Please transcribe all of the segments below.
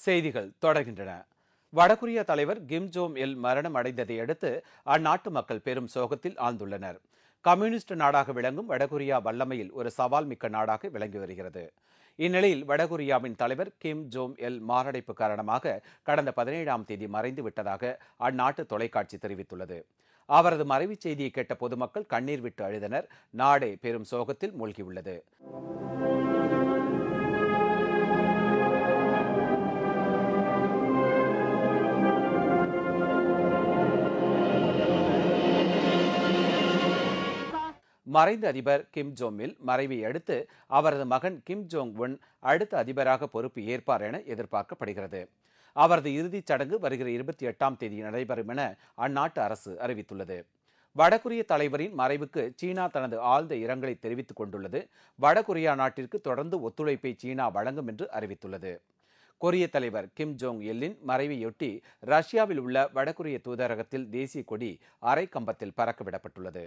செய்திகள் தொடர்கின்றன. வடகொரிய தலைவர் கிம் ஜோங் இல் மரணம் அடைந்ததை அடுத்து அந்நாட்டு மக்கள் பெரும் சோகத்தில் ஆழ்ந்துள்ளனர். கம்யூனிஸ்ட் நாடாக விளங்கும் வடகொரியா வல்லமையில் ஒரு சவால் மிக்க நாடாக விளங்கி வருகிறது. இந்நிலையில் வடகொரியாவின் தலைவர் கிம் ஜோங் இல் மாரடைப்பு காரணமாக கடந்த 17ஆம் தேதி மறைந்து விட்டதாக அந்நாட்டு தொலைக்காட்சி தெரிவித்துள்ளது. அவரது மறைவு செய்தியை கேட்ட பொதுமக்கள் கண்ணீர் விட்டு அழுதனர். நாடே பெரும் சோகத்தில் மூழ்கியுள்ளது. மறைந்த அதிபர் கிம் ஜோங் இல் மறைவை அடுத்து அவரது மகன் கிம் ஜோங் உன் அடுத்த அதிபராக பொறுப்பு ஏற்பார் என எதிர்பார்க்கப்படுகிறது. அவரது இறுதிச் சடங்கு வருகிற 28ஆம் தேதி நடைபெறும் என அந்நாட்டு அரசு அறிவித்துள்ளது. வடகொரிய தலைவரின் மறைவுக்கு சீனா தனது ஆழ்ந்த இரங்கலை தெரிவித்துக் கொண்டுள்ளது. வடகொரியா நாட்டிற்கு தொடர்ந்து ஒத்துழைப்பை சீனா வழங்கும் என்று அறிவித்துள்ளது. கொரிய தலைவர் கிம் ஜோங் இல்லின் மறைவையொட்டி ரஷ்யாவில் உள்ள வடகொரிய தூதரகத்தில் தேசிய கொடி அரை கம்பத்தில் பறக்கவிடப்பட்டுள்ளது.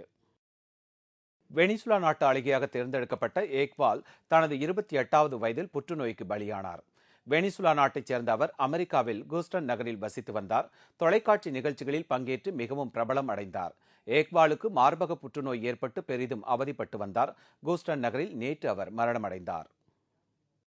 வெனிசுலா நாட்டு அழகியாக தேர்ந்தெடுக்கப்பட்ட ஏக்வால் தனது 28வது வயதில் புற்றுநோய்க்கு பலியானார். வெனிசுலா நாட்டைச் சேர்ந்த அவர் அமெரிக்காவில் கூஸ்டன் நகரில் வசித்து வந்தார். தொலைக்காட்சி நிகழ்ச்சிகளில் பங்கேற்று மிகவும் பிரபலம் அடைந்தார். ஏக்வாலுக்கு மார்பக புற்றுநோய் ஏற்பட்டு பெரிதும் அவதிப்பட்டு வந்தார். கூஸ்டன் நகரில் நேற்று அவர் மரணமடைந்தார்.